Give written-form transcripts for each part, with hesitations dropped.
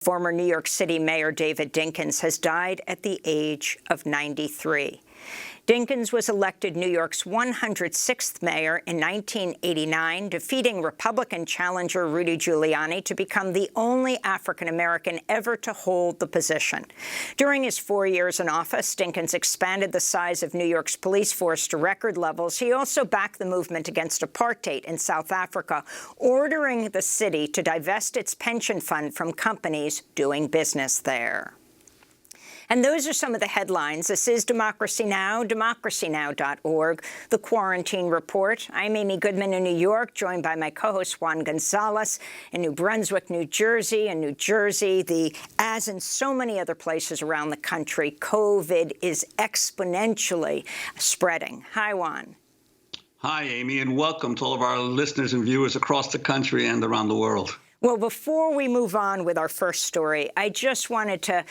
Former New York City Mayor David Dinkins has died at the age of 93. Dinkins was elected New York's 106th mayor in 1989, defeating Republican challenger Rudy Giuliani to become the only African-American ever to hold the position. During his 4 years in office, Dinkins expanded the size of New York's police force to record levels. He also backed the movement against apartheid in South Africa, ordering the city to divest its pension fund from companies doing business there. And those are some of the headlines. This is Democracy Now!, democracynow.org, The Quarantine Report. I'm Amy Goodman in New York, joined by my co-host Juan González in New Brunswick, New Jersey. In New Jersey, as in so many other places around the country, COVID is exponentially spreading. Hi, Juan. Hi, Amy, and welcome to all of our listeners and viewers across the country and around the world. Well, before we move on with our first story, I just wanted to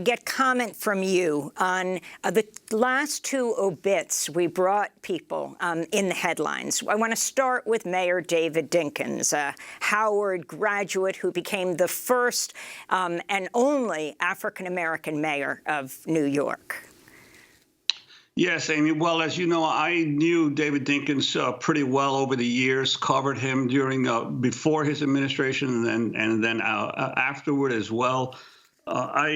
get comment from you on the last two obits we brought people in the headlines. I want to start with Mayor David Dinkins, a Howard graduate who became the first and only African-American mayor of New York. Yes, Amy. Well, as you know, I knew David Dinkins pretty well over the years, covered him during before his administration and then afterward as well.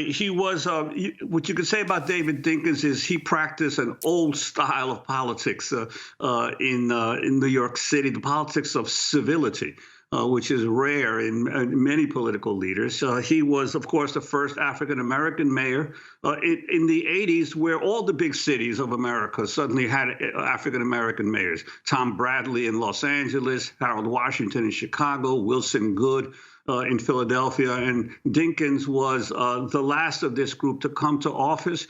He was what you could say about David Dinkins is he practiced an old style of politics in New York City, the politics of civility. Which is rare in many political leaders. He was, of course, the first African-American mayor in the 80s, where all the big cities of America suddenly had African-American mayors. Tom Bradley in Los Angeles, Harold Washington in Chicago, Wilson Goode in Philadelphia. And Dinkins was the last of this group to come to office.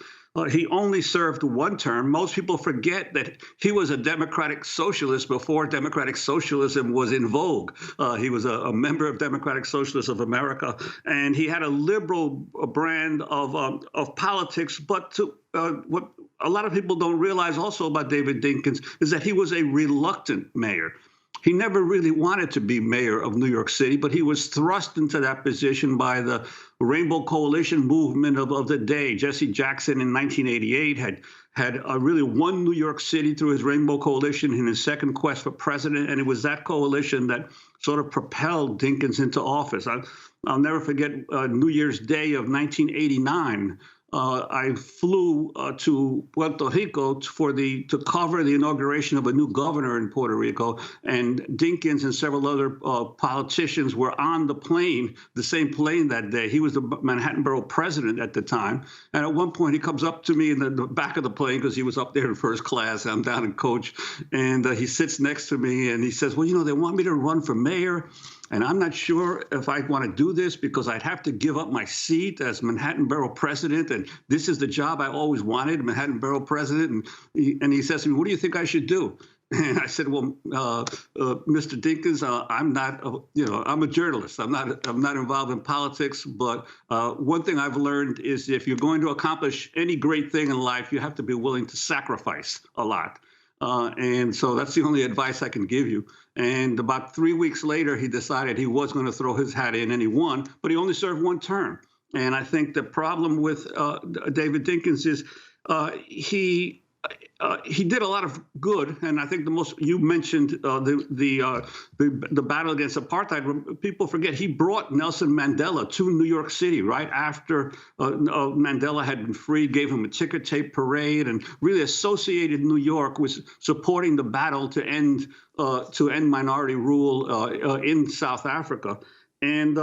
He only served one term. Most people forget that he was a Democratic Socialist before Democratic Socialism was in vogue. He was a member of Democratic Socialists of America, and he had a liberal brand of politics. But what a lot of people don't realize also about David Dinkins is that he was a reluctant mayor. He never really wanted to be mayor of New York City, but he was thrust into that position by the Rainbow Coalition movement of the day. Jesse Jackson in 1988 had really won New York City through his Rainbow Coalition in his second quest for president, and it was that coalition that sort of propelled Dinkins into office. I'll never forget New Year's Day of 1989. I flew to Puerto Rico to cover the inauguration of a new governor in Puerto Rico, and Dinkins and several other politicians were on the plane, the same plane that day. He was the Manhattan Borough president at the time, and at one point he comes up to me in the back of the plane because he was up there in first class. I'm down in coach, and he sits next to me and he says, "Well, you know, they want me to run for mayor. And I'm not sure if I want to do this because I'd have to give up my seat as Manhattan Borough president. And this is the job I always wanted, Manhattan Borough president." And he says to me, "What do you think I should do?" And I said, "Well, Mr. Dinkins, I'm not, I'm a journalist. I'm not involved in politics. But one thing I've learned is if you're going to accomplish any great thing in life, you have to be willing to sacrifice a lot. And so that's the only advice I can give you." And about 3 weeks later, he decided he was going to throw his hat in, and he won, but he only served one term. And I think the problem with David Dinkins is he did a lot of good, and I think the most you mentioned the battle against apartheid. People forget he brought Nelson Mandela to New York City right after Mandela had been freed, gave him a ticker tape parade, and really associated New York with supporting the battle to end minority rule in South Africa. And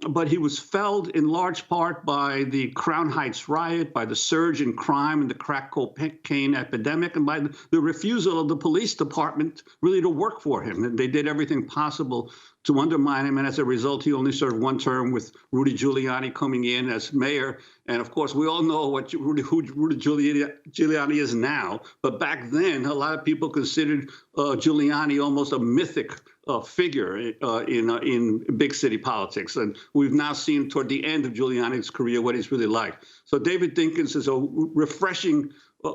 but he was felled in large part by the Crown Heights riot, by the surge in crime and the crack cocaine epidemic, and by the refusal of the police department really to work for him. And they did everything possible to undermine him. And as a result, he only served one term with Rudy Giuliani coming in as mayor. And of course, we all know who Rudy Giuliani is now. But back then, a lot of people considered Giuliani almost a mythic figure in big city politics. And we've now seen toward the end of Giuliani's career what he's really like. So David Dinkins is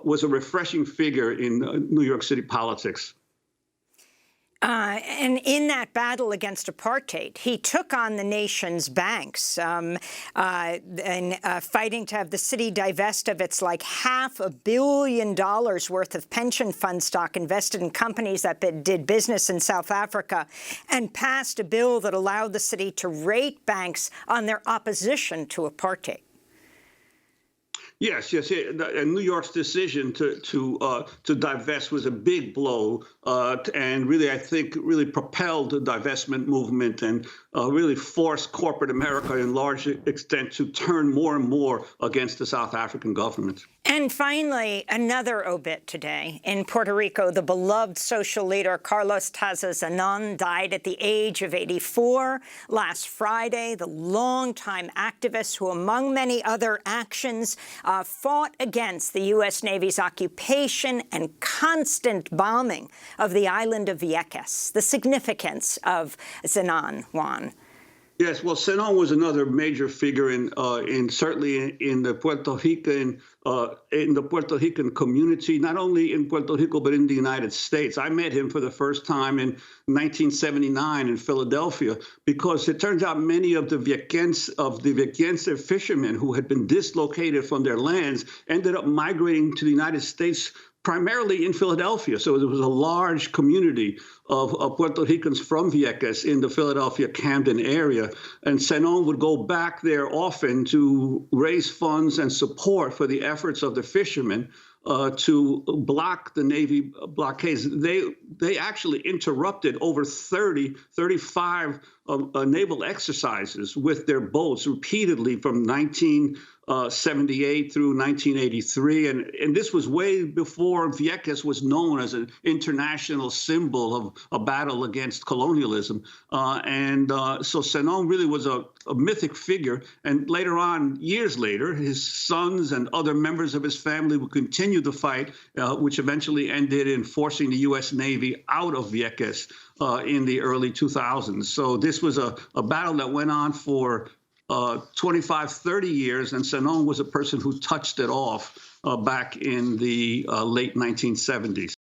was a refreshing figure in New York City politics. And in that battle against apartheid, he took on the nation's banks and fighting to have the city divest of its like $500 million worth of pension fund stock invested in companies that did business in South Africa, and passed a bill that allowed the city to rate banks on their opposition to apartheid. Yes. And New York's decision to divest was a big blow, and really, I think, really propelled the divestment movement and really forced corporate America, in large extent, to turn more and more against the South African government. And finally, another obit today. In Puerto Rico, the beloved social leader Carlos Taso Zenón died at the age of 84 last Friday. The longtime activist who, among many other actions, fought against the U.S. Navy's occupation and constant bombing of the island of Vieques. The significance of Zenón, Juan. Yes, well, Zenón was another major figure certainly in the Puerto Rican community, not only in Puerto Rico but in the United States. I met him for the first time in 1979 in Philadelphia, because it turns out many of the Viequense fishermen who had been dislocated from their lands ended up migrating to the United States, primarily in Philadelphia. So there was a large community of Puerto Ricans from Vieques in the Philadelphia, Camden area. And Zenón would go back there often to raise funds and support for the efforts of the fishermen to block the Navy blockades. They actually interrupted over 35 naval exercises with their boats repeatedly from 1978 through 1983. And this was way before Vieques was known as an international symbol of a battle against colonialism. So Zenón really was a mythic figure. And later on, years later, his sons and other members of his family would continue the fight, which eventually ended in forcing the U.S. Navy out of Vieques in the early 2000s. So this was a battle that went on for 25, 30 years, and Zenón was a person who touched it off back in the late 1970s.